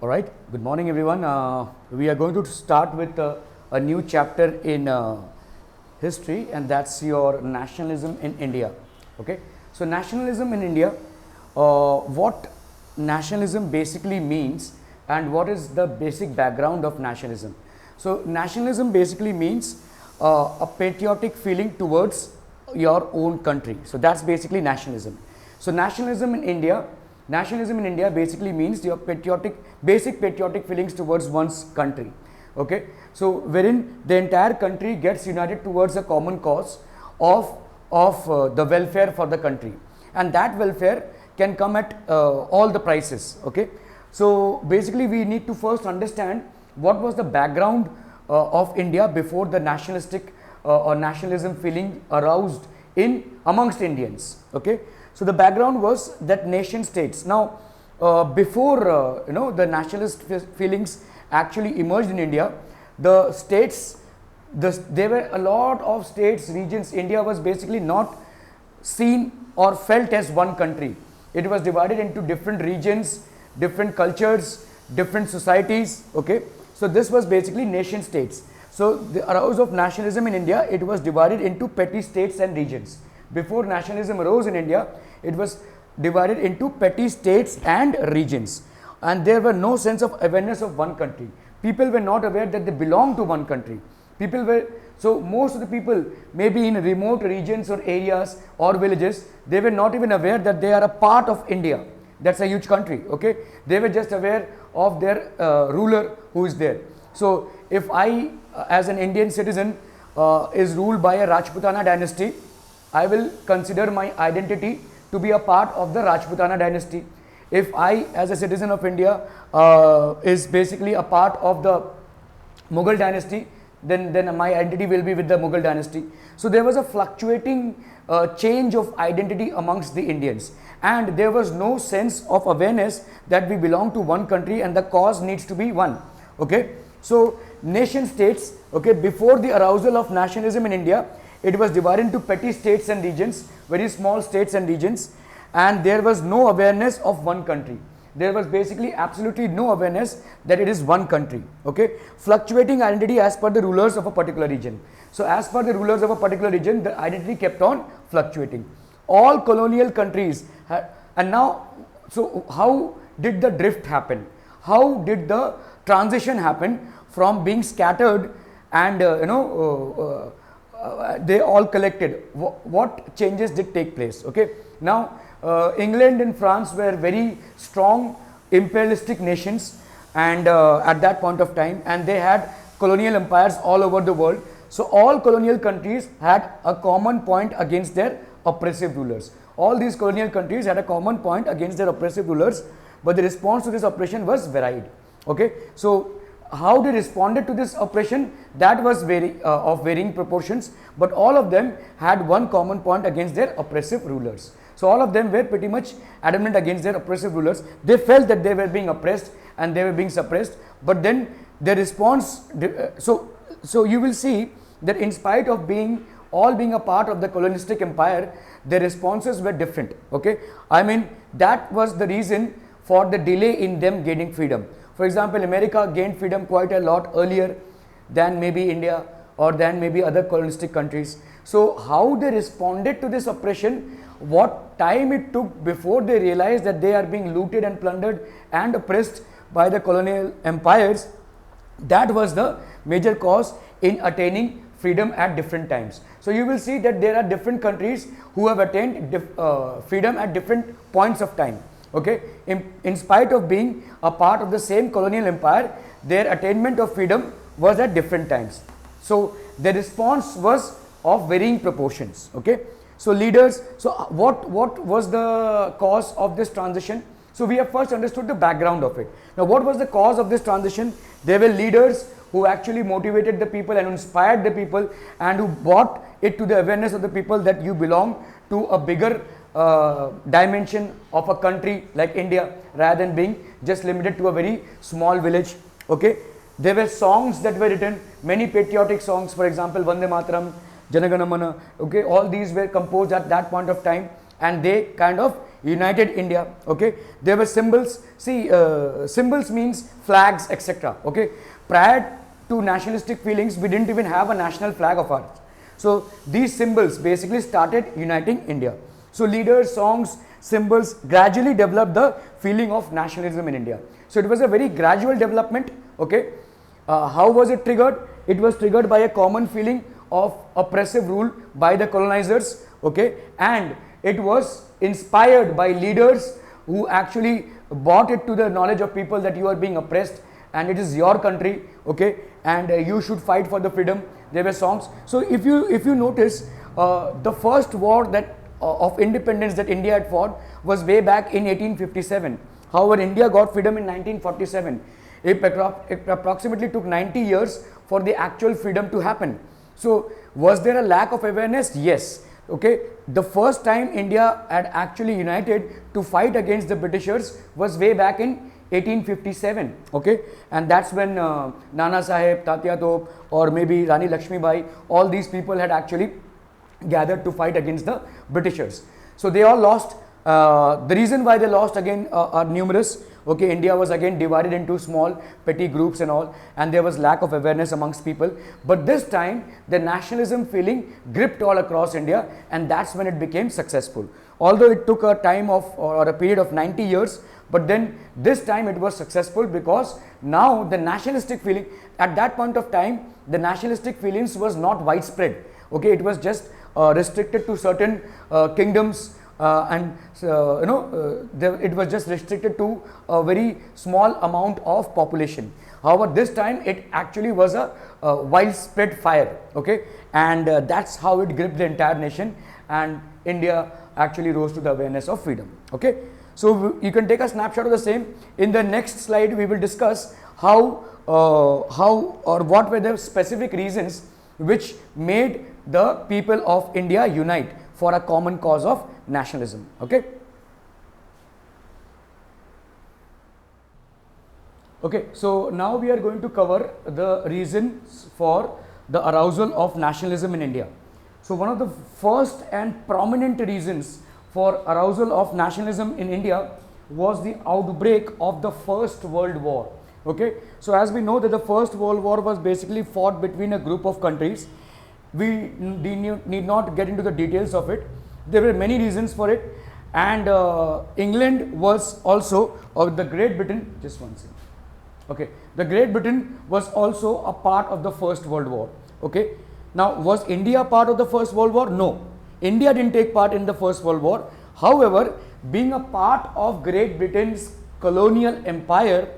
All right, good morning everyone. We are going to start with a new chapter in history, and that's your nationalism in India. Okay, so nationalism in India, what nationalism basically means and what is the basic background of nationalism. So nationalism basically means a patriotic feeling towards your own country. So that's basically nationalism. So nationalism in India basically means your basic patriotic feelings towards one's country. Okay, so wherein the entire country gets united towards a common cause of the welfare for the country, and that welfare can come at all the prices. Okay, so basically we need to first understand what was the background of India before the nationalistic or nationalism feeling aroused in amongst Indians. Okay, so the background was that nation states. Now, before the nationalist feelings actually emerged in India, the states, there were a lot of states, regions. India was basically not seen or felt as one country. It was divided into different regions, different cultures, different societies. Okay, so this was basically nation states. So the arousal of nationalism in India, it was divided into petty states and regions. Before nationalism arose in India, it was divided into petty states and regions, and there were no sense of awareness of one country. People were not aware that they belonged to one country. So most of the people, maybe in remote regions or areas or villages, they were not even aware that they are a part of India. That's a huge country. Okay, they were just aware of their ruler who is there. So if I, as an Indian citizen, is ruled by a Rajputana dynasty, I will consider my identity to be a part of the Rajputana dynasty. If I, as a citizen of India, is basically a part of the Mughal dynasty, then my identity will be with the Mughal dynasty. So there was a fluctuating change of identity amongst the Indians, and there was no sense of awareness that we belong to one country and the cause needs to be one. Okay, so nation states, okay, before the arousal of nationalism in India, it was divided into petty states and regions, very small states and regions, and there was no awareness of one country. There was basically absolutely no awareness that it is one country. Okay, fluctuating identity as per the rulers of a particular region. So as per the rulers of a particular region, the identity kept on fluctuating. All colonial countries had, and now, so how did the drift happen? How did the transition happen from being scattered and they all collected? What changes did take place? Okay, now England and France were very strong imperialistic nations, and at that point of time, and they had colonial empires all over the world. So all colonial countries had a common point against their oppressive rulers. All these colonial countries had a common point against their oppressive rulers, but the response to this oppression was varied. Okay, so how they responded to this oppression, that was of varying proportions, but all of them had one common point against their oppressive rulers. So all of them were pretty much adamant against their oppressive rulers. They felt that they were being oppressed and they were being suppressed, but then their response, so you will see that in spite of all being a part of the colonialistic empire, their responses were different. Okay, I mean, that was the reason for the delay in them gaining freedom. For example, America gained freedom quite a lot earlier than maybe India or than maybe other colonialistic countries. So how they responded to this oppression, what time it took before they realized that they are being looted and plundered and oppressed by the colonial empires, that was the major cause in attaining freedom at different times. So you will see that there are different countries who have attained freedom at different points of time. Okay, in spite of being a part of the same colonial empire, their attainment of freedom was at different times. So the response was of varying proportions. Okay, so leaders, so what was the cause of this transition? So we have first understood the background of it. Now what was the cause of this transition? There were leaders who actually motivated the people and inspired the people, and who brought it to the awareness of the people that you belong to a bigger dimension of a country like India, rather than being just limited to a very small village. Okay, there were songs that were written, many patriotic songs, for example, Vande Mataram, Jana Gana Mana. Okay, all these were composed at that point of time, and they kind of united India. Okay, there were symbols. See, symbols means flags, etc. Okay, prior to nationalistic feelings, we didn't even have a national flag of ours. So these symbols basically started uniting India. So leaders, songs, symbols gradually developed the feeling of nationalism in India. So it was a very gradual development. Okay, how was it triggered? It was triggered by a common feeling of oppressive rule by the colonizers. Okay, and it was inspired by leaders who actually brought it to the knowledge of people that you are being oppressed and it is your country. Okay, and you should fight for the freedom. There were songs. So if you notice, the first war that of independence that India had fought was way back in 1857. However, India got freedom in 1947. It approximately took 90 years for the actual freedom to happen. So was there a lack of awareness? Yes. Okay, the first time India had actually united to fight against the Britishers was way back in 1857. Okay, and that's when Nana Sahib, Tatya Top, or maybe Rani Lakshmi Bai, all these people had actually gathered to fight against the Britishers. So they all lost. The reason why they lost again are numerous. Okay, India was again divided into small petty groups and all, and there was lack of awareness amongst people. But this time the nationalism feeling gripped all across India, and that's when it became successful. Although it took a time of or a period of 90 years, but then this time it was successful because now the nationalistic feeling at that point of time, the nationalistic feelings was not widespread. Okay, it was just restricted to certain kingdoms. It was just restricted to a very small amount of population. However, this time it actually was a widespread fire. Okay, and that's how it gripped the entire nation, and India actually rose to the awareness of freedom. Okay, so you can take a snapshot of the same. In the next slide, we will discuss how or what were the specific reasons which made the people of India unite for a common cause of nationalism. Okay. Okay, so now we are going to cover the reasons for the arousal of nationalism in India. So one of the first and prominent reasons for arousal of nationalism in India was the outbreak of the First World War. Okay, so as we know that the First World War was basically fought between a group of countries. We need not get into the details of it. There were many reasons for it, and England was also, or the Great Britain, just one second. Okay, the Great Britain was also a part of the First World War. Okay, now was India part of the First World War? No, India didn't take part in the First World War. However, being a part of Great Britain's colonial empire,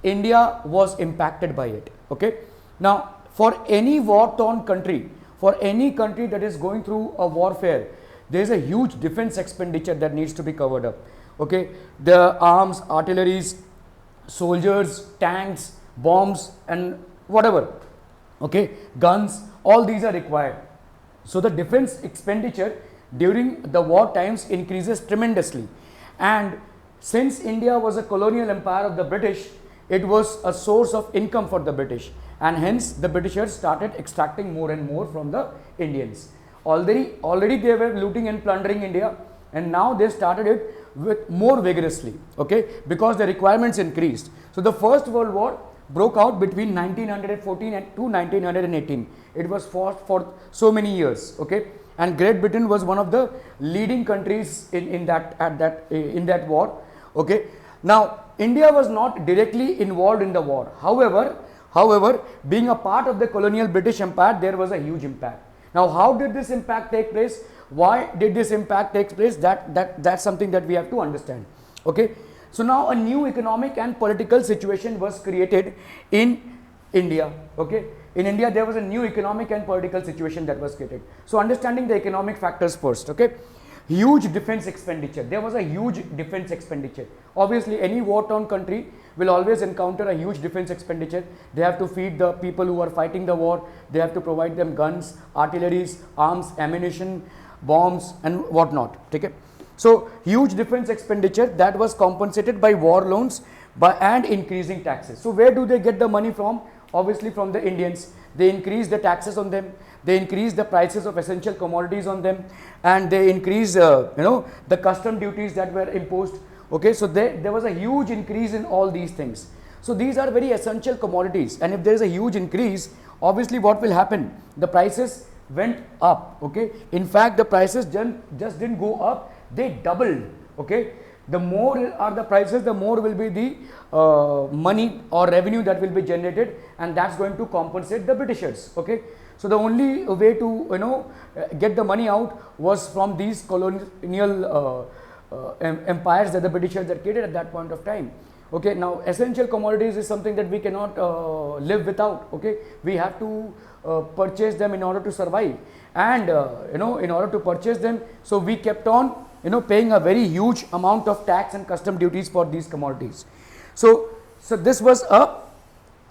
India was impacted by it. Okay, now for any war-torn country, for any country that is going through a warfare, there is a huge defense expenditure that needs to be covered up. Okay, the arms, artilleries, soldiers, tanks, bombs, and whatever. Okay, guns, all these are required. So the defense expenditure during the war times increases tremendously, and since India was a colonial empire of the British, it was a source of income for the British, and hence the Britishers started extracting more and more from the Indians. Already they were looting and plundering India, and now they started it with more vigorously. Okay, because the requirements increased. So the First World War broke out between 1914 and to 1918. It was fought for so many years. Okay, and Great Britain was one of the leading countries in that war. Okay, now India was not directly involved in the war. However, being a part of the colonial British Empire, there was a huge impact. Now, how did this impact take place? Why did this impact take place? That's something that we have to understand. Okay, so now a new economic and political situation was created in India. Okay, in India there was a new economic and political situation that was created. So understanding the economic factors first. Okay, huge defense expenditure. There was a huge defense expenditure. Obviously, any war-torn country will always encounter a huge defense expenditure. They have to feed the people who are fighting the war. They have to provide them guns, artilleries, arms, ammunition, bombs, and whatnot. Okay, so huge defense expenditure that was compensated by war loans and increasing taxes. So where do they get the money from? Obviously from the Indians. They increase the taxes on them. they increase the prices of essential commodities on them, and they increase the custom duties that were imposed. Okay, so there was a huge increase in all these things. So these are very essential commodities, and if there is a huge increase, obviously what will happen? The prices went up. Okay, in fact the prices just didn't go up, they doubled. Okay, the more are the prices, the more will be the money or revenue that will be generated, and that's going to compensate the Britishers. Okay, so the only way to get the money out was from these colonial empires that the Britishers had created at that point of time. Okay, now essential commodities is something that we cannot live without. Okay, we have to purchase them in order to survive, and in order to purchase them, so we kept on paying a very huge amount of tax and custom duties for these commodities. So this was a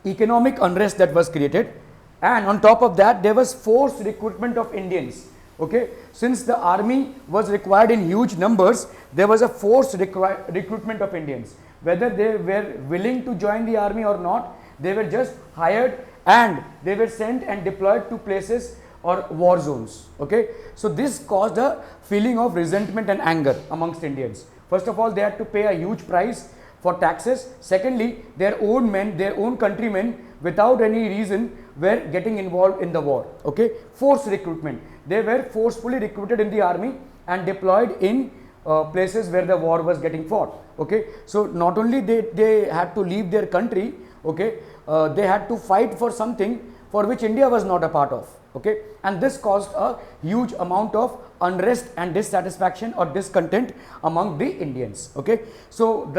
economic unrest that was created, and on top of that there was forced recruitment of Indians. Okay, since the army was required in huge numbers, there was a forced recruitment of Indians. Whether they were willing to join the army or not, they were just hired and they were sent and deployed to places or war zones. Okay, so this caused a feeling of resentment and anger amongst Indians. First of all, they had to pay a huge price for taxes. Secondly, their own men, their own countrymen, without any reason, were getting involved in the war. Okay, forced recruitment. They were forcefully recruited in the army and deployed in places where the war was getting fought. Okay, so not only they had to leave their country, okay, they had to fight for something for which India was not a part of. Okay, and this caused a huge amount of unrest and dissatisfaction or discontent among the Indians. Okay, so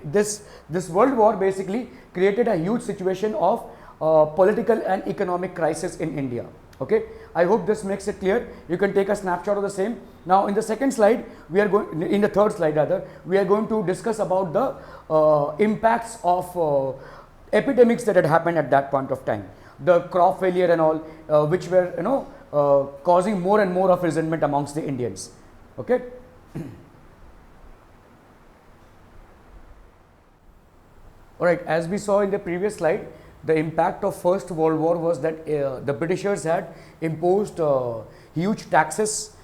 this world war basically created a huge situation of political and economic crisis in India. Okay, I hope this makes it clear. You can take a snapshot of the same. Now in the second slide, in the third slide rather, we are going to discuss about the impacts of epidemics that had happened at that point of time. The crop failure and all, which were causing more and more of resentment amongst the Indians. Okay. All right, as we saw in the previous slide, the impact of First World War was that the Britishers had imposed huge taxes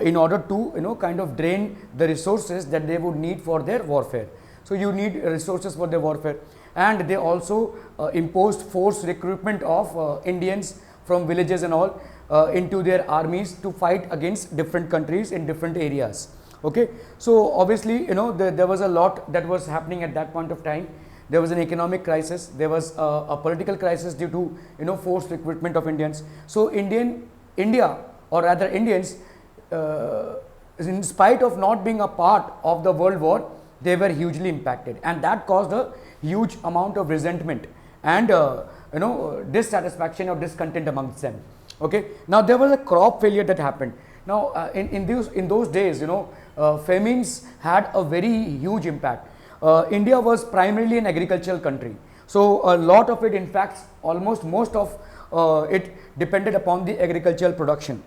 in order to kind of drain the resources that they would need for their warfare. So you need resources for their warfare, and they also imposed forced recruitment of Indians from villages and all into their armies to fight against different countries in different areas. Okay, so obviously there was a lot that was happening at that point of time. There was an economic crisis, there was a political crisis due to forced recruitment of Indians. So India, or rather Indians, in spite of not being a part of the world war, they were hugely impacted, and that caused a huge amount of resentment and dissatisfaction or discontent amongst them. Okay, now there was a crop failure that happened. Now in those days, famines had a very huge impact. India was primarily an agricultural country, so a lot of it, in fact almost most of it depended upon the agricultural production.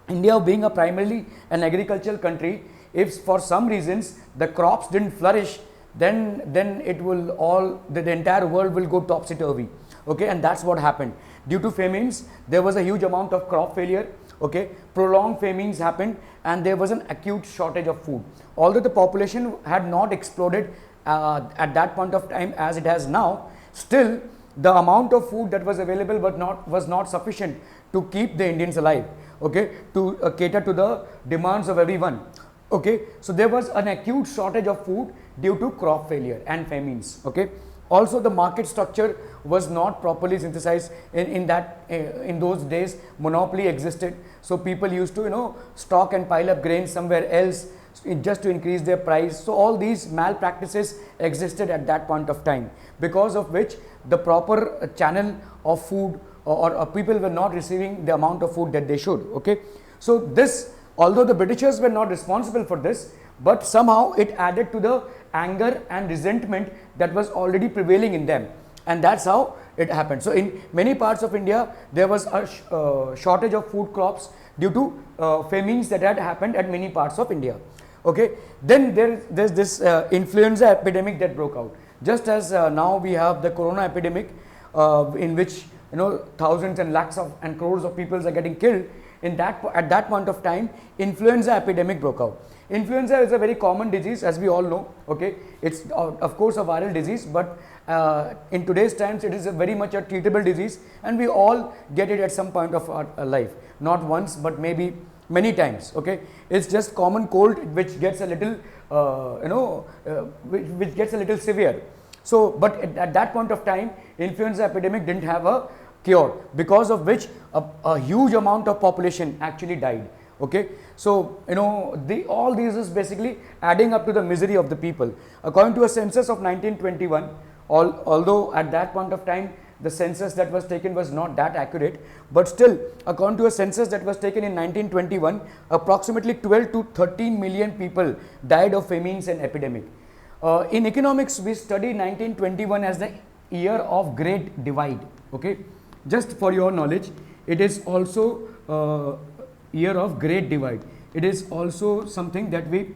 India being a primarily an agricultural country, if for some reasons the crops didn't flourish, then it will the entire world will go topsy-turvy. Okay, and that's what happened. Due to famines, there was a huge amount of crop failure. Okay, prolonged famines happened, and there was an acute shortage of food. Although the population had not exploded at that point of time as it has now, still the amount of food that was available was not sufficient to keep the Indians alive. Okay, to cater to the demands of everyone. Okay, so there was an acute shortage of food due to crop failure and famines. Okay, also the market structure was not properly synthesized. In those days, monopoly existed, so people used to stock and pile up grains somewhere else just to increase their price. So all these malpractices existed at that point of time, because of which the proper channel of food or people were not receiving the amount of food that they should. Okay, so this, although the Britishers were not responsible for this, but somehow it added to the anger and resentment that was already prevailing in them, and that's how it happened. So in many parts of India, there was a shortage of food crops due to famines that had happened at many parts of India. Okay, then there's this influenza epidemic that broke out, just as now we have the corona epidemic, in which thousands and lakhs of and crores of people are getting killed, at that point of time, influenza epidemic broke out. Influenza is a very common disease, as we all know. Okay, it's of course a viral disease, but in today's times it is a very much a treatable disease, and we all get it at some point of our life, not once but maybe many times. Okay, it's just common cold which gets a little which gets a little severe. So, but at that point of time, influenza epidemic didn't have a cure, because of which a huge amount of population actually died. Okay, so all these is basically adding up to the misery of the people. According to a census of 1921, although at that point of time the census that was taken was not that accurate, but still, according to a census that was taken in 1921, approximately 12 to 13 million people died of famines and epidemic. In economics, we study 1921 as the year of Great Divide. Okay, just for your knowledge, it is also year of Great Divide. It is also something that we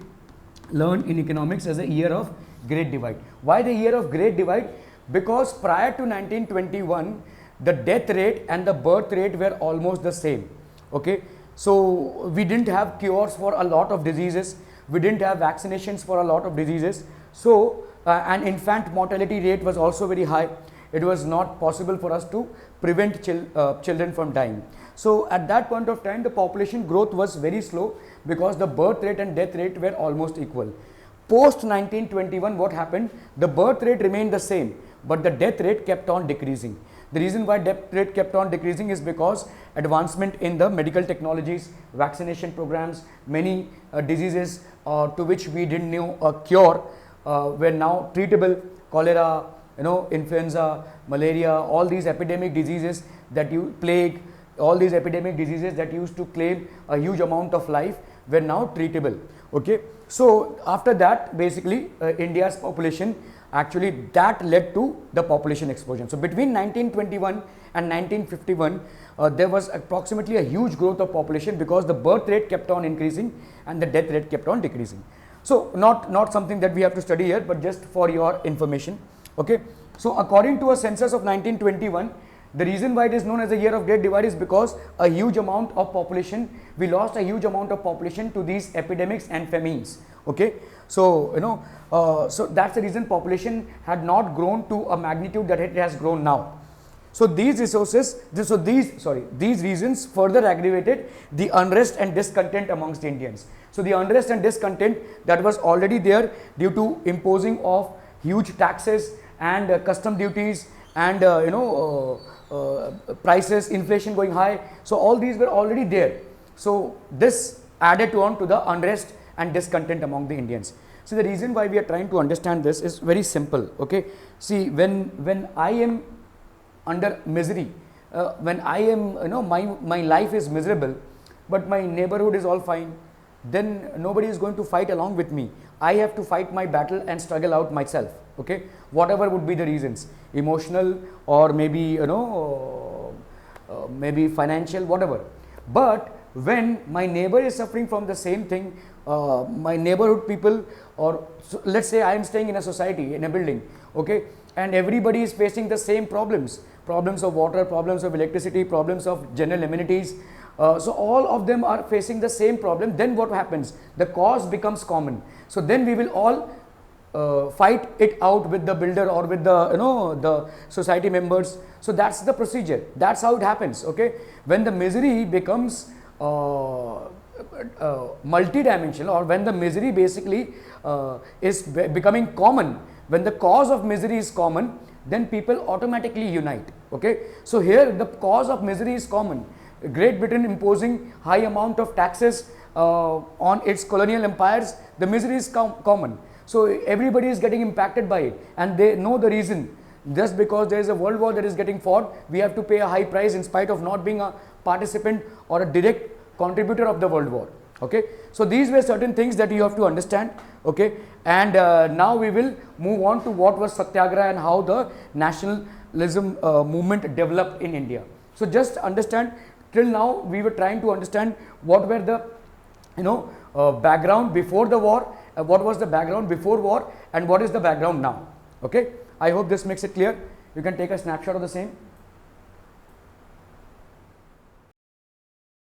learn in economics as a year of Great Divide. Why the year of Great Divide? Because prior to 1921, the death rate and the birth rate were almost the same. Okay, so we didn't have cures for a lot of diseases, we didn't have vaccinations for a lot of diseases. So and infant mortality rate was also very high. It was not possible for us to prevent children from dying. So at that point of time, the population growth was very slow, because the birth rate and death rate were almost equal. Post 1921, what happened? The birth rate remained the same, but the death rate kept on decreasing. The reason why death rate kept on decreasing is because advancement in the medical technologies, vaccination programs, many diseases to which we didn't know a cure were now treatable. Cholera, influenza, malaria, all these epidemic diseases plague, all these epidemic diseases that used to claim a huge amount of life were now treatable. Okay, so after that, basically India's population, actually that led to the population explosion. So between 1921 and 1951, there was approximately a huge growth of population, because the birth rate kept on increasing and the death rate kept on decreasing. So not something that we have to study here, but just for your information. Okay, so according to a census of 1921, the reason why it is known as a year of Great Divide is because a huge amount of population, we lost a huge amount of population to these epidemics and famines. Okay, so so that's the reason population had not grown to a magnitude that it has grown now. So these reasons further aggravated the unrest and discontent amongst the Indians. So the unrest and discontent that was already there due to imposing of huge taxes and custom duties and prices, inflation going high. So all these were already there. So this added on to the unrest and discontent among the Indians. So the reason why we are trying to understand this is very simple. Okay, see, when I am under misery, when I am my life is miserable, but my neighborhood is all fine, then nobody is going to fight along with me. I have to fight my battle and struggle out myself. Okay, whatever would be the reasons, emotional or maybe maybe financial, whatever. But when my neighbor is suffering from the same thing, my neighborhood people, or so let's say I am staying in a society, in a building, okay, and everybody is facing the same problems of water, problems of electricity, problems of general amenities. So all of them are facing the same problem. Then what happens? The cause becomes common. So then we will all fight it out with the builder or with the the society members. So that's the procedure. That's how it happens. Okay, when the misery becomes multidimensional, or when the misery basically is becoming common, when the cause of misery is common, then people automatically unite. Okay, so here the cause of misery is common. Great Britain imposing high amount of taxes on its colonial empires, the misery is common. So everybody is getting impacted by it, and they know the reason. Just because there is a world war that is getting fought, we have to pay a high price in spite of not being a participant or a direct contributor of the world war. Okay, so these were certain things that you have to understand. Okay, and now we will move on to what was Satyagraha and how the nationalism movement developed in India. So just understand, till now we were trying to understand what were the background before the war, what was the background before war, and what is the background now. Okay, I hope this makes it clear. You can take a snapshot of the same.